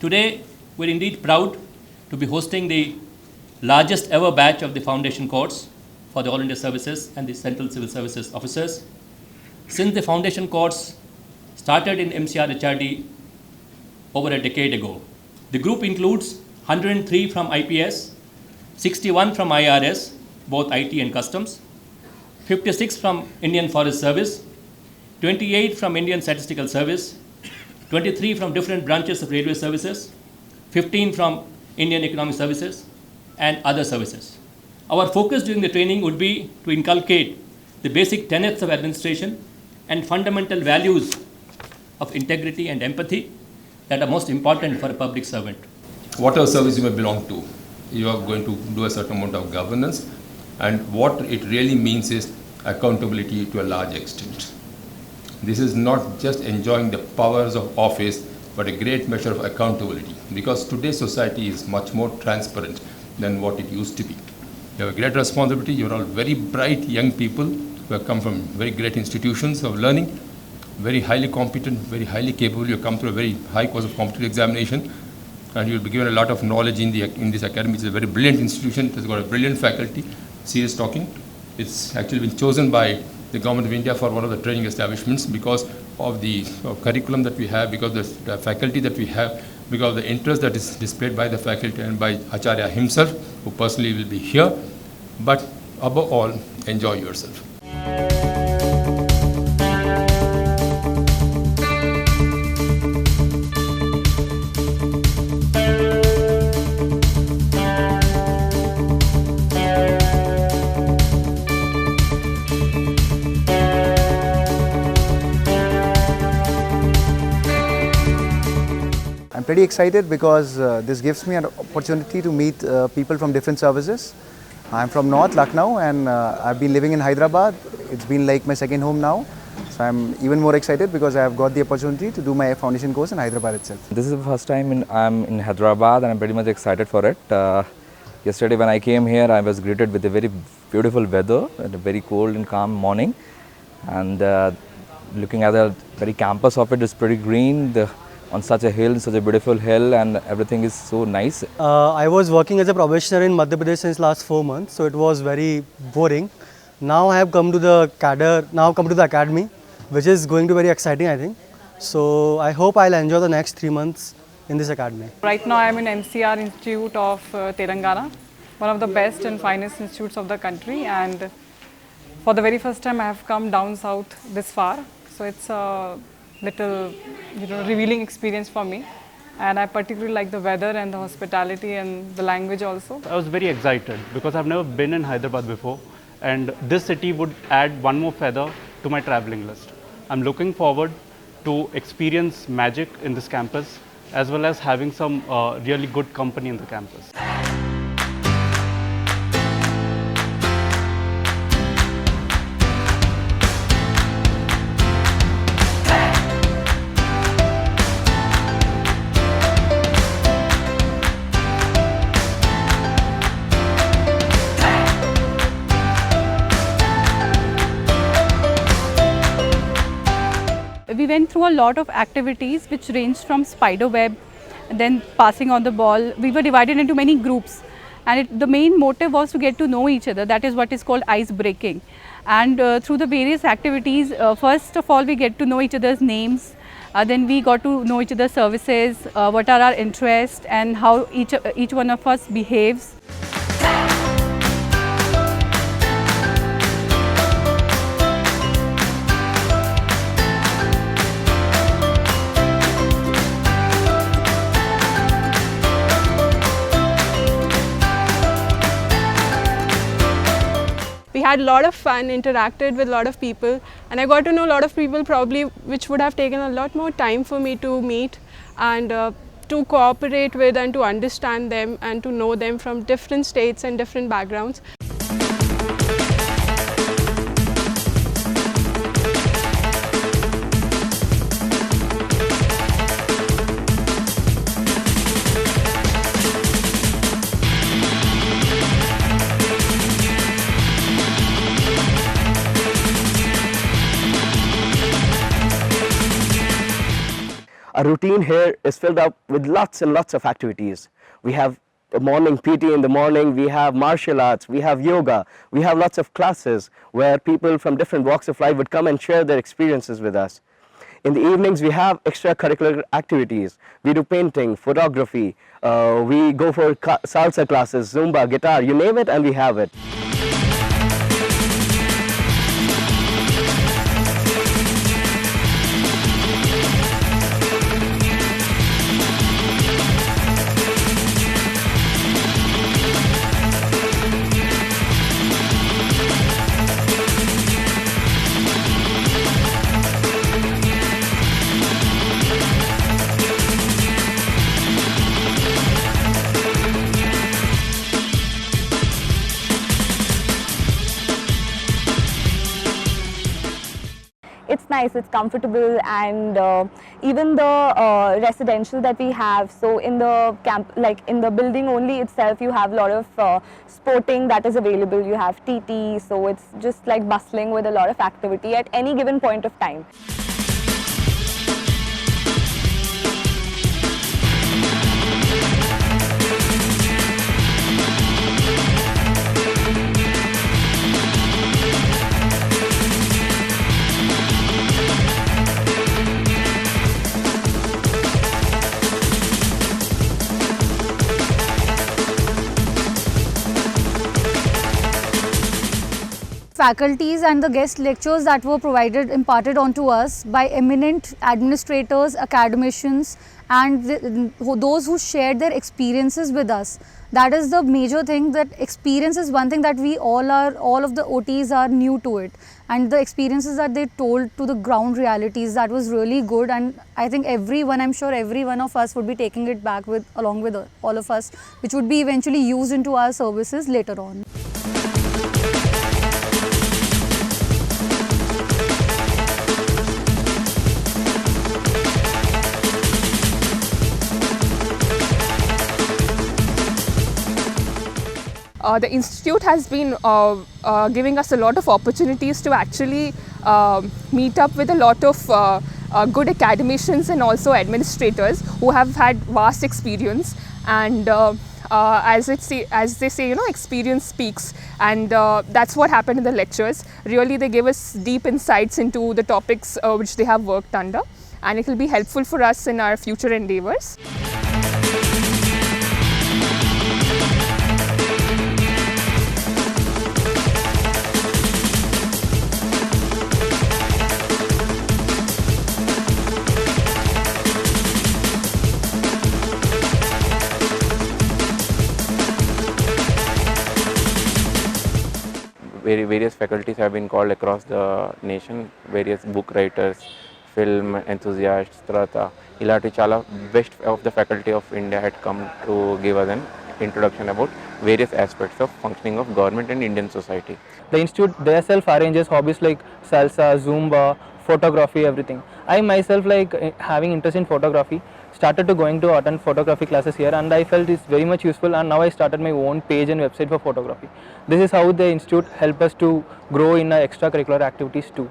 Today, we're indeed proud to be hosting the largest ever batch of the foundation course for the All India Services and the Central Civil Services officers. Since the foundation course started in MCRHRD over a decade ago, the group includes 103 from IPS, 61 from IRS, both IT and customs, 56 from Indian Forest Service, 28 from Indian Statistical Service, 23 from different branches of railway services, 15 from Indian Economic Services, and other services. Our focus during the training would be to inculcate the basic tenets of administration and fundamental values of integrity and empathy that are most important for a public servant. Whatever service you may belong to, you are going to do a certain amount of governance, and what it really means is accountability to a large extent. This is not just enjoying the powers of office, but a great measure of accountability, because today's society is much more transparent than what it used to be. You have a great responsibility. You're all very bright young people who have come from very great institutions of learning, very highly competent, very highly capable. You come through a very high course of competitive examination, and you'll be given a lot of knowledge in this academy. It's a very brilliant institution. It's got a brilliant faculty. Serious talking. It's actually been chosen by the Government of India for one of the training establishments because of the curriculum that we have, because of the faculty that we have, because of the interest that is displayed by the faculty and by Acharya himself, who personally will be here. But above all, enjoy yourself. I'm pretty excited because this gives me an opportunity to meet people from different services. I'm from North Lucknow, and I've been living in Hyderabad. It's been like my second home now. So I'm even more excited because I have got the opportunity to do my foundation course in Hyderabad itself. This is the first time I'm in Hyderabad, and I'm pretty much excited for it. Yesterday when I came here, I was greeted with a very beautiful weather and a very cold and calm morning. And looking at the very campus of it is pretty green. On such a hill, such a beautiful hill, and everything is so nice. I was working as a probationer in Madhya Pradesh since last 4 months, so it was very boring. Now I have come to the cadre, academy, which is going to be very exciting, I think. So I hope I'll enjoy the next 3 months in this academy. Right now I am in MCR Institute of Telangana, one of the best and finest institutes of the country, and for the very first time I have come down south this far. So it's a little revealing experience for me, and I particularly like the weather and the hospitality and the language also. I was very excited because I've never been in Hyderabad before, and this city would add one more feather to my traveling list. I'm looking forward to experience magic in this campus, as well as having some really good company in the campus. We went through a lot of activities which ranged from spider web, then passing on the ball. We were divided into many groups, and the main motive was to get to know each other. That is what is called ice breaking. And through the various activities, first of all we get to know each other's names, Then we got to know each other's services, what are our interests, and how each one of us behaves. We had a lot of fun, interacted with a lot of people, and I got to know a lot of people probably which would have taken a lot more time for me to meet and to cooperate with and to understand them and to know them from different states and different backgrounds. Our routine here is filled up with lots and lots of activities. We have a morning PT in the morning, we have martial arts, we have yoga, we have lots of classes where people from different walks of life would come and share their experiences with us. In the evenings, we have extracurricular activities. We do painting, photography, we go for salsa classes, Zumba, guitar, you name it and we have it. It's nice, it's comfortable, and even the residential that we have, so in the camp, like in the building only itself, you have a lot of sporting that is available. You have TT, so it's just like bustling with a lot of activity at any given point of time. Faculties and the guest lectures that were imparted onto us by eminent administrators, academicians, and those who shared their experiences with us. That is the major thing, that experience is one thing that we all of the OTs are new to it, and the experiences that they told to the ground realities, that was really good. And I think I'm sure every one of us would be taking it back along with all of us, which would be eventually used into our services later on. The institute has been giving us a lot of opportunities to actually meet up with a lot of good academicians and also administrators who have had vast experience, and as they say, experience speaks, and that's what happened in the lectures. Really, they gave us deep insights into the topics which they have worked under, and it will be helpful for us in our future endeavors. Various faculties have been called across the nation, various book writers, film enthusiasts, tarata. Ilati chala best of the faculty of India had come to give us an introduction about various aspects of functioning of government and Indian society. The institute themselves arranges hobbies like salsa, Zumba, photography, everything. I myself, like having interest in photography, started to going to attend photography classes here, and I felt it's very much useful, and now I started my own page and website for photography. This is how the institute helped us to grow in our extracurricular activities too.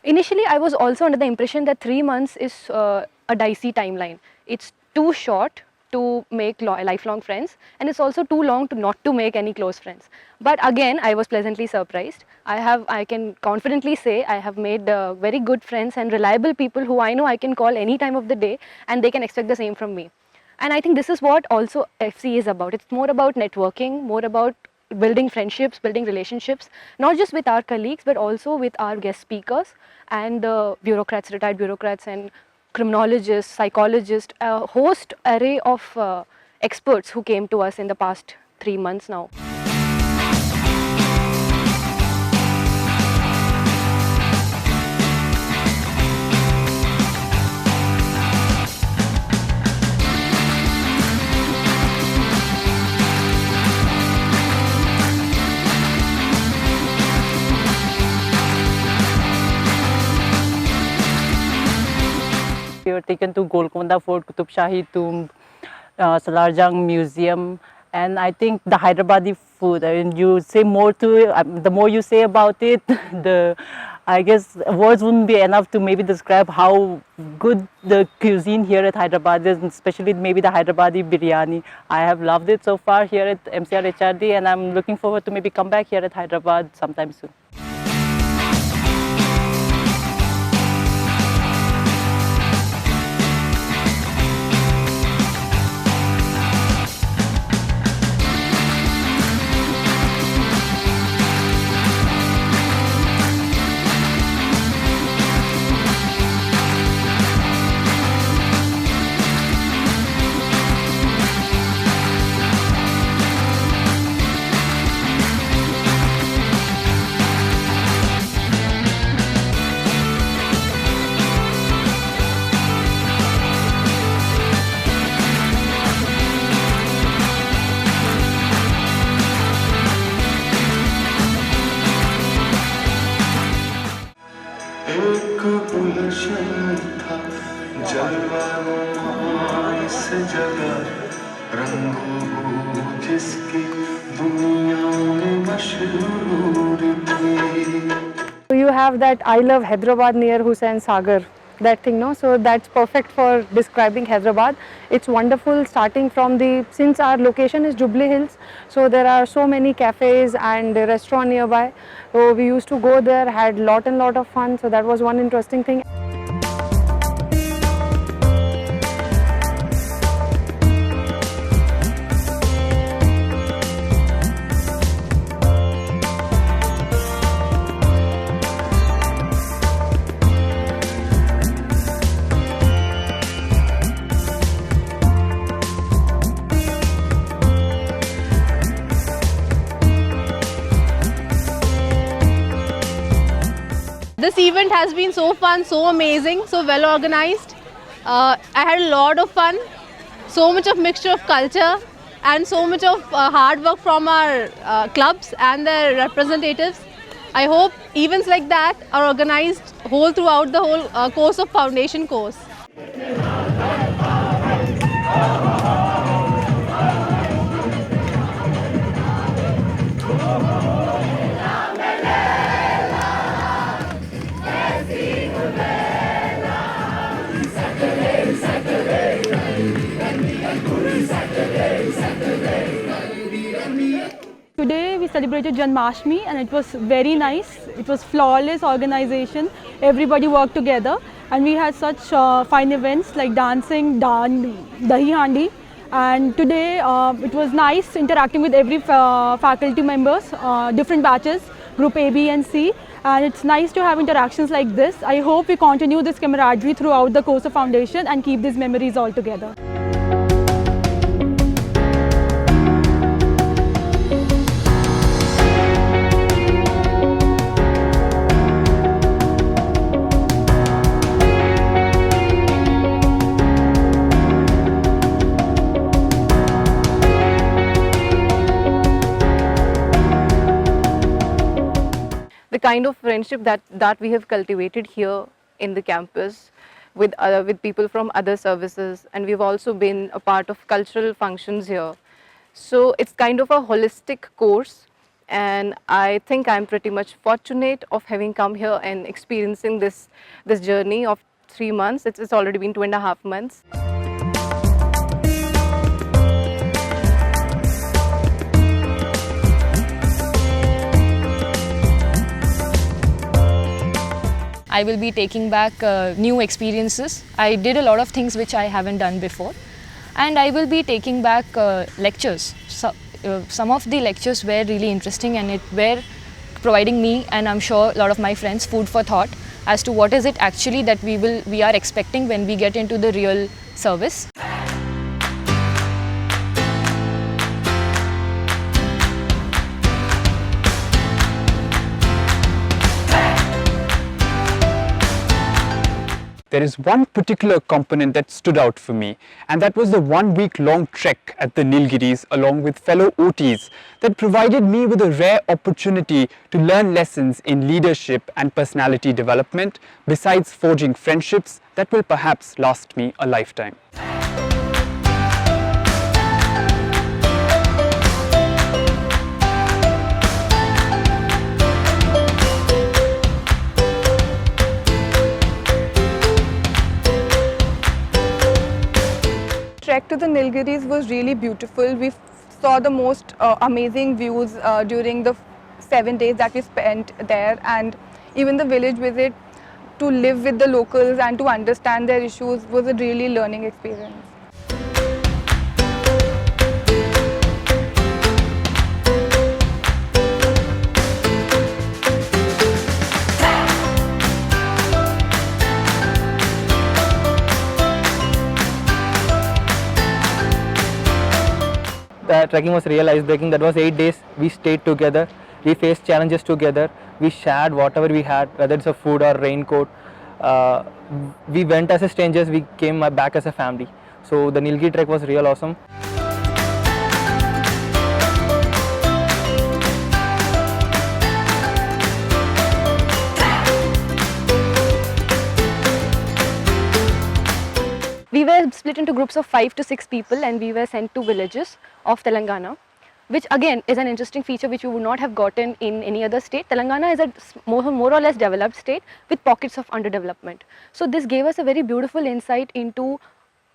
Initially, I was also under the impression that 3 months is a dicey timeline. It's too short to make lifelong friends, and it's also too long to not to make any close friends. But again, I was pleasantly surprised. I can confidently say I have made very good friends and reliable people who I know I can call any time of the day, and they can expect the same from me. And I think this is what also FC is about. It's more about networking, more about building friendships, building relationships, not just with our colleagues, but also with our guest speakers and the bureaucrats, retired bureaucrats and criminologists, psychologists, a host array of experts who came to us in the past 3 months now. We were taken to Golconda Fort, Qutub Shahi Tomb, Salar Jung Museum, and I think the Hyderabadi food. I mean, you say more to it, the more you say about it, I guess words wouldn't be enough to maybe describe how good the cuisine here at Hyderabad is, especially maybe the Hyderabadi biryani. I have loved it so far here at MCRHRD, and I'm looking forward to maybe come back here at Hyderabad sometime soon. You have that I love Hyderabad near Hussain Sagar, that thing, no? So that's perfect for describing Hyderabad. It's wonderful starting from since our location is Jubilee Hills, so there are so many cafes and restaurants nearby. So we used to go there, had lot of fun, so that was one interesting thing. This event has been so fun, so amazing, so well organized. I had a lot of fun, so much of mixture of culture and so much of hard work from our clubs and their representatives. I hope events like that are organized throughout the whole course of foundation course. Today we celebrated Janmashtami and it was very nice. It was flawless organization. Everybody worked together and we had such fine events like dancing, dahi handi. And today it was nice interacting with every faculty members, different batches, group A, B and C. And it's nice to have interactions like this. I hope we continue this camaraderie throughout the course of foundation and keep these memories all together. The kind of friendship that we have cultivated here in the campus with people from other services, and we've also been a part of cultural functions here. So it's kind of a holistic course, and I think I'm pretty much fortunate of having come here and experiencing this journey of 3 months. It's already been 2.5 months. I will be taking back new experiences. I did a lot of things which I haven't done before, and I will be taking back lectures. So, some of the lectures were really interesting, and it were providing me, and I'm sure a lot of my friends, food for thought as to what is it actually that we are expecting when we get into the real service. There is one particular component that stood out for me, and that was the 1 week long trek at the Nilgiris along with fellow OTs that provided me with a rare opportunity to learn lessons in leadership and personality development, besides forging friendships that will perhaps last me a lifetime. Trek to the Nilgiris was really beautiful. We saw the most amazing views during the 7 days that we spent there, and even the village visit to live with the locals and to understand their issues was a really learning experience. The trekking was real ice breaking. That was 8 days. We stayed together. We faced challenges together. We shared whatever we had, whether it's a food or raincoat. We went as strangers. We came back as a family. So the Nilgiri trek was real awesome. We were split into groups of 5 to 6 people, and we were sent to villages of Telangana, which again is an interesting feature which we would not have gotten in any other state. Telangana is a more or less developed state with pockets of underdevelopment. So this gave us a very beautiful insight into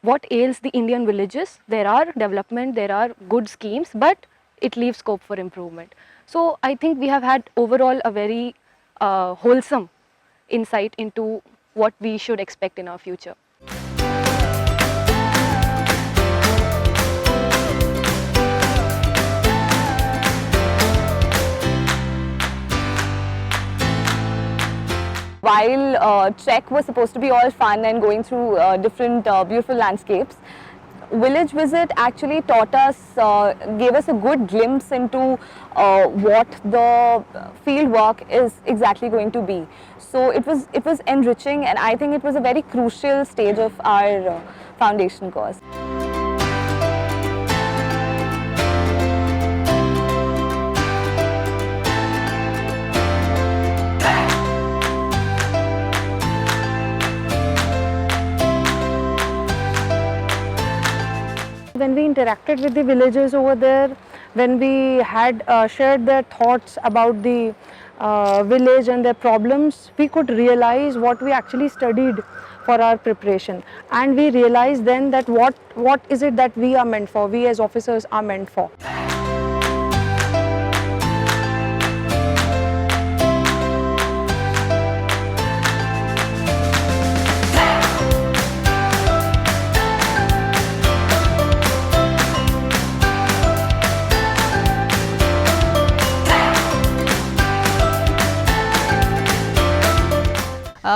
what ails the Indian villages. There are development, there are good schemes, but it leaves scope for improvement. So I think we have had overall a very wholesome insight into what we should expect in our future. While trek was supposed to be all fun and going through different beautiful landscapes, village visit actually taught us, gave us a good glimpse into what the field work is exactly going to be. So it was enriching, and I think it was a very crucial stage of our foundation course. When we interacted with the villagers over there, when we had shared their thoughts about the village and their problems, we could realize what we actually studied for our preparation, and we realized then that what is it that we are meant for, we as officers are meant for.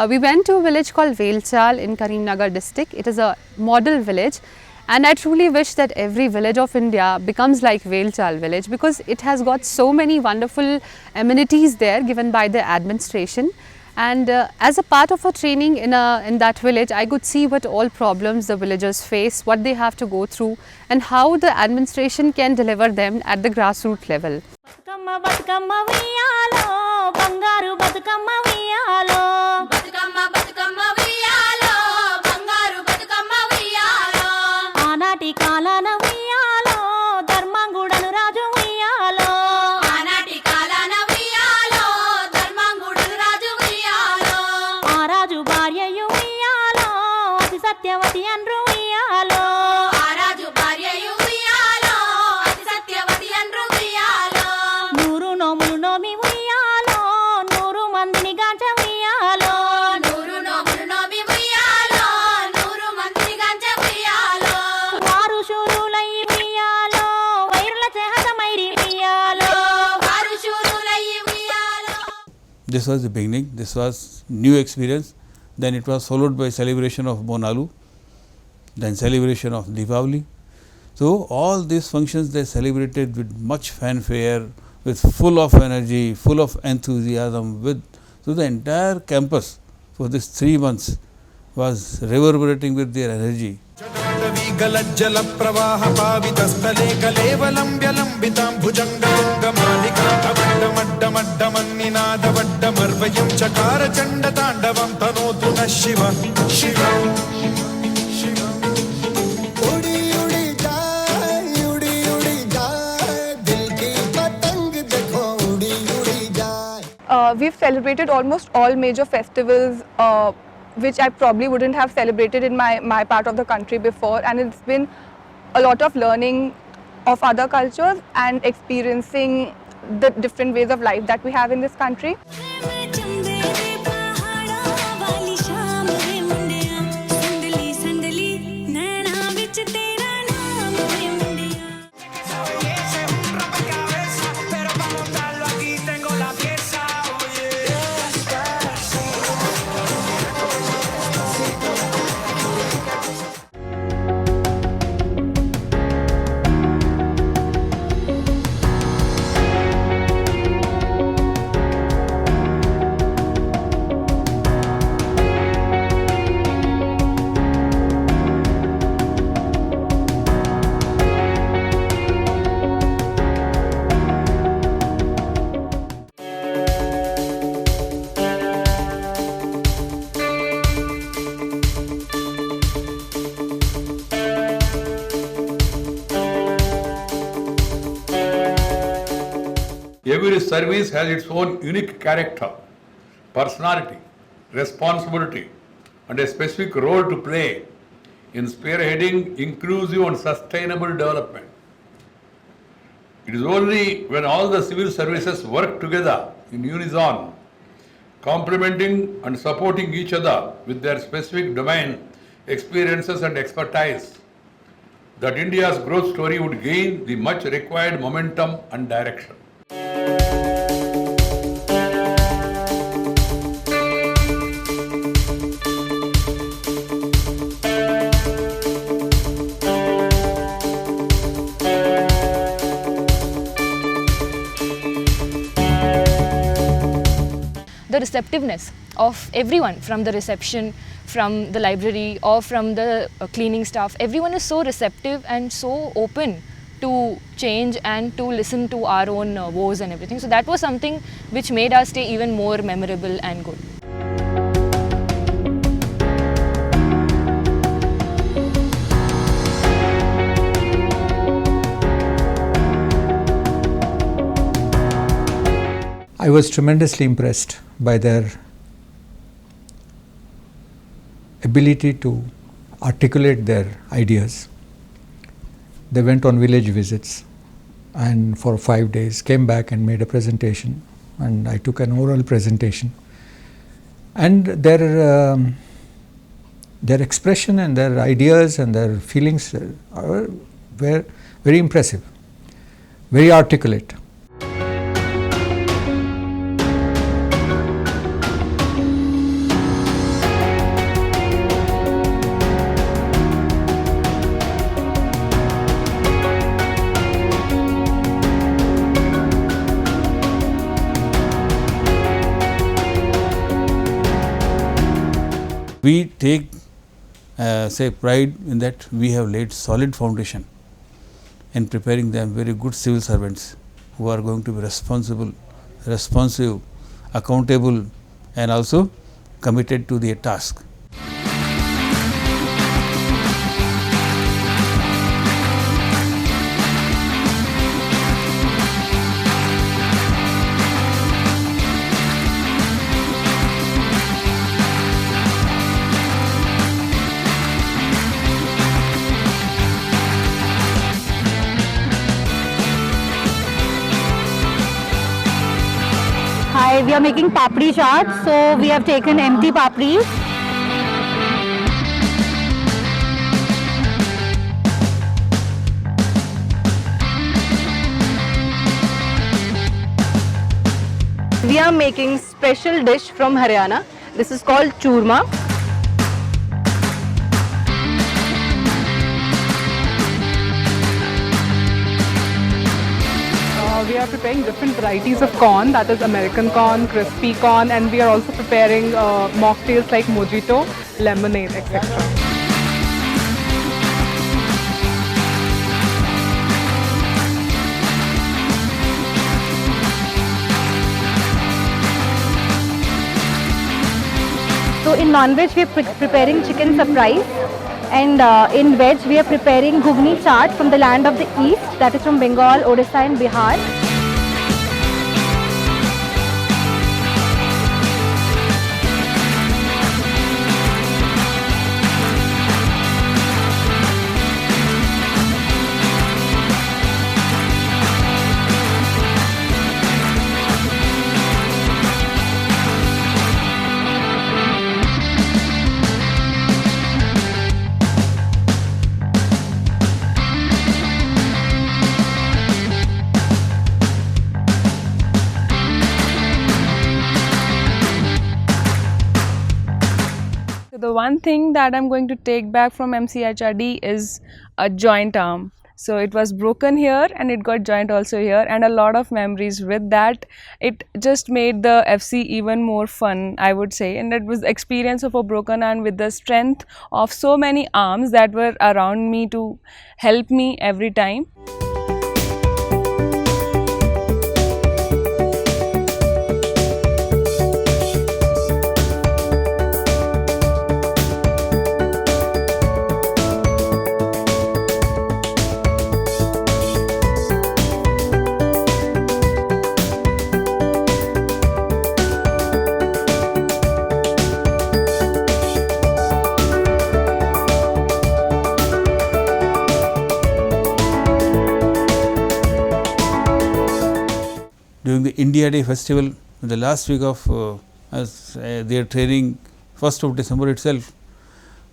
We went to a village called Velchal in Karimnagar district. It is a model village, and I truly wish that every village of India becomes like Velchal village, because it has got so many wonderful amenities there given by the administration. And as a part of a training in that village, I could see what all problems the villagers face, what they have to go through, and how the administration can deliver them at the grassroots level. This was the beginning, this was new experience. Then it was followed by celebration of Bonalu, then celebration of Deepavali. So, all these functions they celebrated with much fanfare, with full of energy, full of enthusiasm. So, the entire campus for these 3 months was reverberating with their energy. We've celebrated almost all major festivals which I probably wouldn't have celebrated in my part of the country before, and it's been a lot of learning of other cultures and experiencing the different ways of life that we have in this country. Every service has its own unique character, personality, responsibility, and a specific role to play in spearheading inclusive and sustainable development. It is only when all the civil services work together in unison, complementing and supporting each other with their specific domain experiences and expertise, that India's growth story would gain the much required momentum and direction. The receptiveness of everyone, from the reception, from the library, or from the cleaning staff, everyone is so receptive and so open to change and to listen to our own woes and everything. So that was something which made our stay even more memorable and good. I was tremendously impressed by their ability to articulate their ideas. They went on village visits and for 5 days came back and made a presentation, and I took an oral presentation. And their expression and their ideas and their feelings were very impressive, very articulate. We take pride in that we have laid solid foundation in preparing them very good civil servants who are going to be responsible, responsive, accountable, and also committed to their task. Hi, we are making papri chaat, so we have taken empty papris. We are are making special dish from Haryana. This is called churma. We are preparing different varieties of corn, that is American corn, crispy corn, and we are also preparing mocktails like mojito, lemonade, etc. So in non-veg we are preparing chicken surprise, and in veg we are preparing ghugni chaat from the land of the east, that is from Bengal, Odisha and Bihar. The one thing that I'm going to take back from MCHRD is a joint arm. So it was broken here and it got joint also here, and a lot of memories with that. It just made the FC even more fun, I would say, and it was the experience of a broken arm with the strength of so many arms that were around me to help me every time. During the India Day festival, in the last week of their training, 1st of December itself,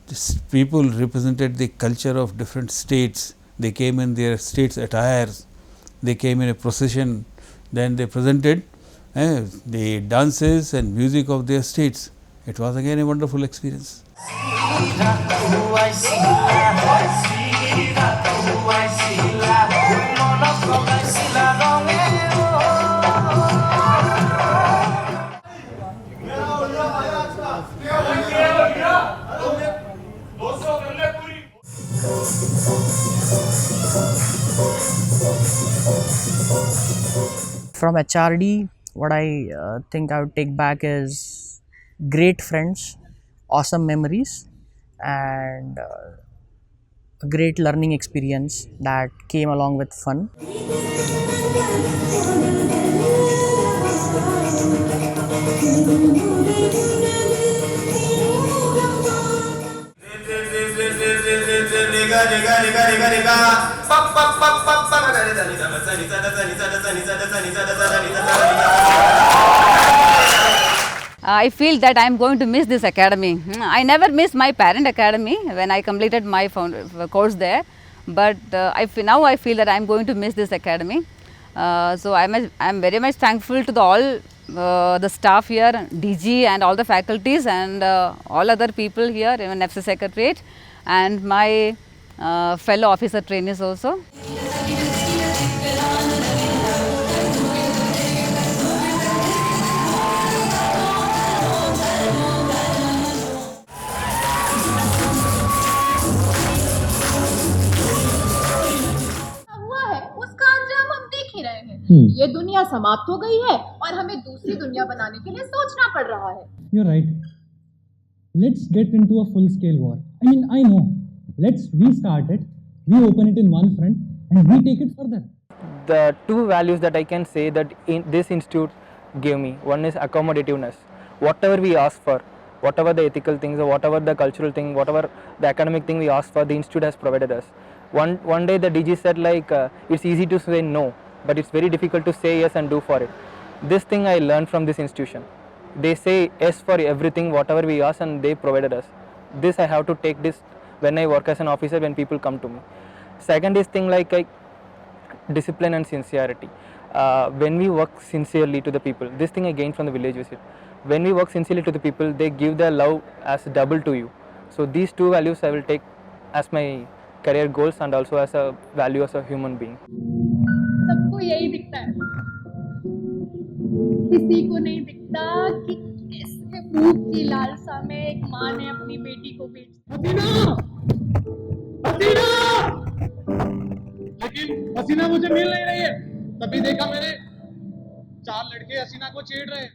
these people represented the culture of different states. They came in their states attires, they came in a procession, then they presented the dances and music of their states. It was again a wonderful experience. From HRD, what I think I would take back is great friends, awesome memories, and a great learning experience that came along with fun. I feel that I am going to miss this academy. I never missed my parent academy when I completed my course there, but now I feel that I am going to miss this academy. So I am very much thankful to all the staff here, DG and all the faculties and all other people here, even FC Secretariat and my fellow officer trainees also. ये दुनिया समाप्त हो गई है और हमें दूसरी दुनिया बनाने के लिए सोचना पड़ रहा है. You're right. Let's get into a full-scale war. I mean, I know. Let's restart it. We open it in one front and we take it further. The two values that I can say that this institute gave me, one is accommodativeness. Whatever we ask for, whatever the ethical things or whatever the cultural thing, whatever the academic thing we asked for, the institute has provided us. One day the DG said like, it's easy to say no, but it's very difficult to say yes and do for it. This thing I learned from this institution. They say yes for everything, whatever we ask, and they provided us. This I have to take this when I work as an officer, when people come to me. Second is thing like discipline and sincerity. when we work sincerely to the people, this thing I gained from the village visit. When we work sincerely to the people, they give their love as double to you. So these two values I will take as my career goals and also as a value as a human being. सबको यही दिखता है, किसी को नहीं दिखता कि कैसे भूख की लालसा में एक माँ ने अपनी बेटी को बेच लेकिन हसीना मुझे मिल नहीं रही है, तभी देखा मैंने 4 लड़के हसीना को छेड़ रहे हैं।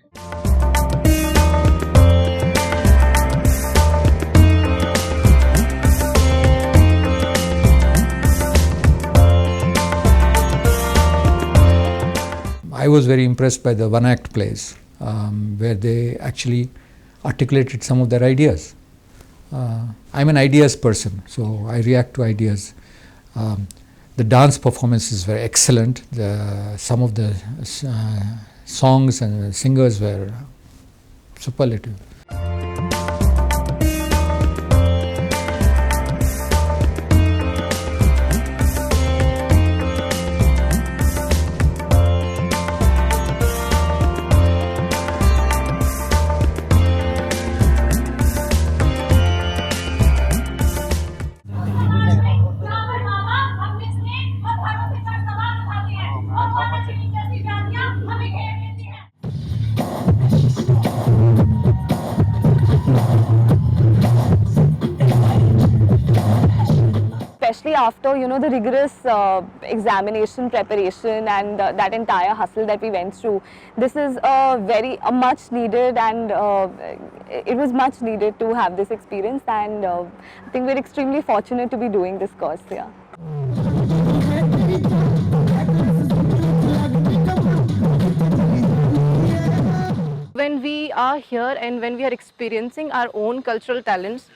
I was very impressed by the one-act plays where they actually articulated some of their ideas. I'm an ideas person, so I react to ideas. The dance performances were excellent. Some of the songs and singers were superlative. Especially after, you know, the rigorous examination preparation and that entire hustle that we went through, this is a much needed, and it was much needed to have this experience, and I think we're extremely fortunate to be doing this course here. When we are here and when we are experiencing our own cultural talents,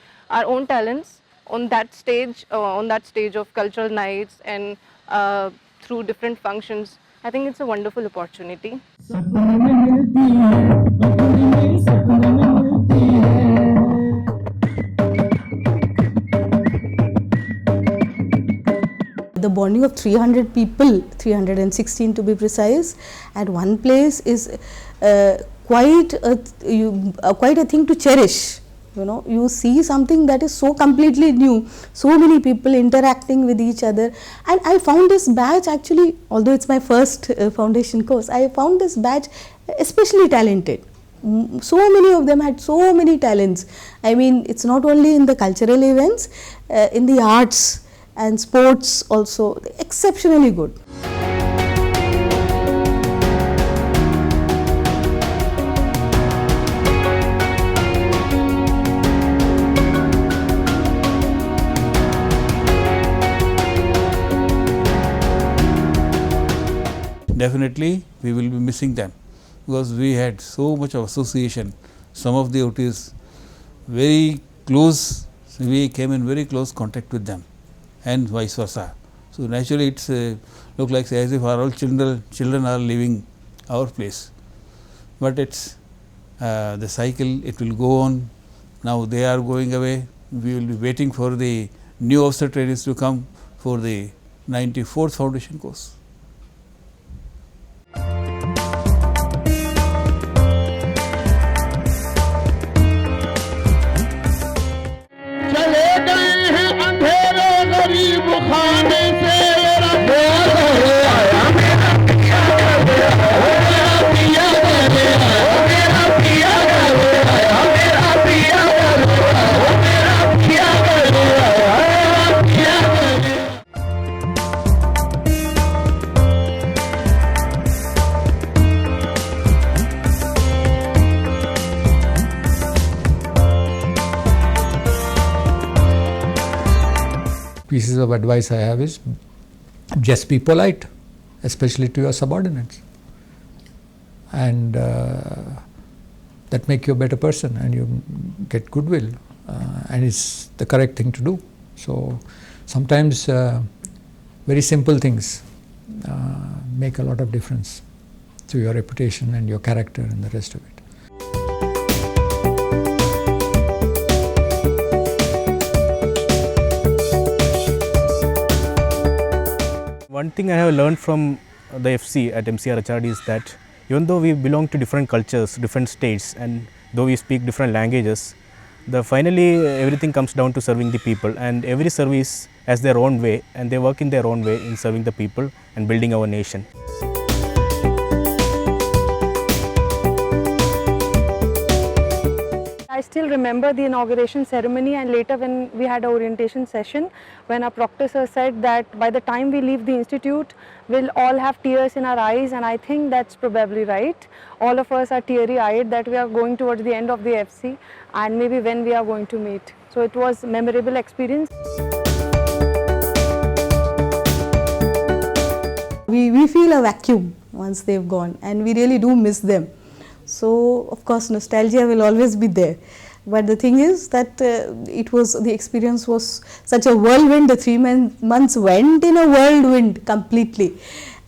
on that stage of cultural nights and through different functions, I think it's a wonderful opportunity. The bonding of 300 people, 316 to be precise, at one place is quite a thing to cherish. You know, you see something that is so completely new, so many people interacting with each other, and I found this batch actually, although it's my first foundation course, I found this batch especially talented. So many of them had so many talents. I mean, it's not only in the cultural events, in the arts and sports also, exceptionally good. Definitely we will be missing them, because we had so much of association. Some of the OTs very close, we came in very close contact with them, and vice versa. So naturally it's look like as if our all children are leaving our place, but it's the cycle, it will go on. Now they are going away, we will be waiting for the new officer trainees to come for the 94th foundation course. Pieces of advice I have is just be polite, especially to your subordinates, and that make you a better person and you get goodwill, and it's the correct thing to do. So sometimes very simple things make a lot of difference to your reputation and your character and the rest of it. One thing I have learned from the FC at MCRHRD is that even though we belong to different cultures, different states, and though we speak different languages, finally everything comes down to serving the people, and every service has their own way and they work in their own way in serving the people and building our nation. I still remember the inauguration ceremony, and later when we had our orientation session, when our proctor sir said that by the time we leave the institute, we'll all have tears in our eyes, and I think that's probably right. All of us are teary-eyed that we are going towards the end of the FC and maybe when we are going to meet. So it was a memorable experience. We feel a vacuum once they've gone, and we really do miss them. So of course nostalgia will always be there, but the thing is that the experience was such a whirlwind. The 3 months went in a whirlwind completely,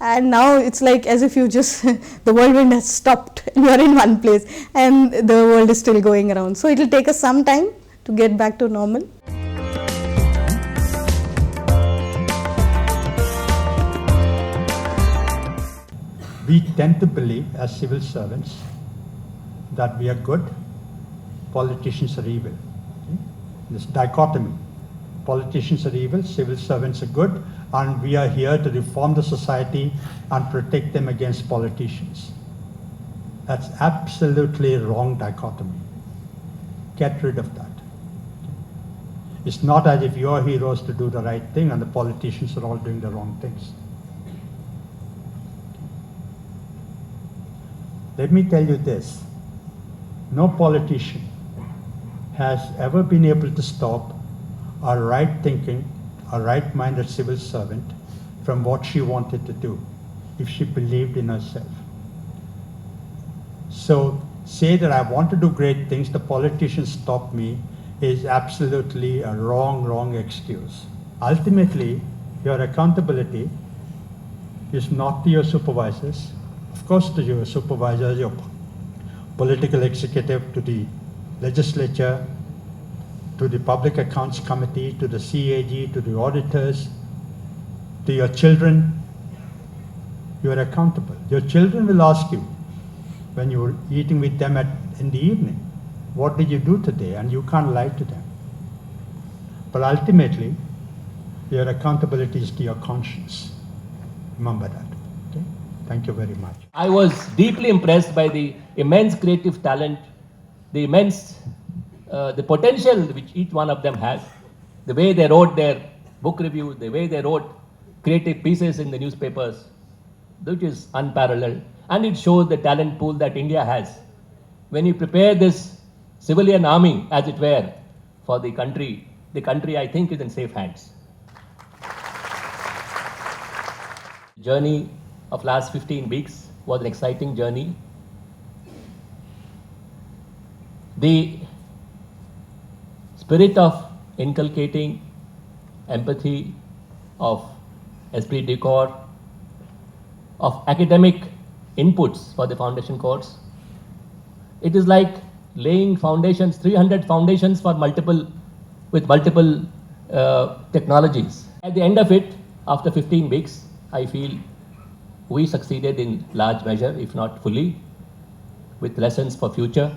and now it's like as if you just the whirlwind has stopped and you are in one place and the world is still going around. So it will take us some time to get back to normal. We tend to believe as civil servants that we are good, politicians are evil. Okay? This dichotomy, politicians are evil, civil servants are good, and we are here to reform the society and protect them against politicians. That's absolutely wrong dichotomy. Get rid of that. It's not as if you are heroes to do the right thing and the politicians are all doing the wrong things. Let me tell you this. No politician has ever been able to stop a right-thinking, a right-minded civil servant from what she wanted to do if she believed in herself. So say that I want to do great things, the politicians stop me, is absolutely a wrong excuse. Ultimately, your accountability is not to your supervisors, of course to your supervisors, your political executive, to the legislature, to the Public Accounts Committee, to the CAG, to the auditors, to your children. You are accountable. Your children will ask you when you are eating with them in the evening, what did you do today? And you can't lie to them. But ultimately, your accountability is to your conscience. Remember that. Okay? Thank you very much. I was deeply impressed by the immense creative talent, the immense, the potential which each one of them has, the way they wrote their book reviews, the way they wrote creative pieces in the newspapers, which is unparalleled. And it shows the talent pool that India has. When you prepare this civilian army, as it were, for the country I think is in safe hands. The journey of last 15 weeks was an exciting journey. The spirit of inculcating empathy, of esprit de corps, of academic inputs for the foundation course. It is like laying foundations, 300 foundations for multiple technologies. At the end of it, after 15 weeks, I feel we succeeded in large measure, if not fully, with lessons for future.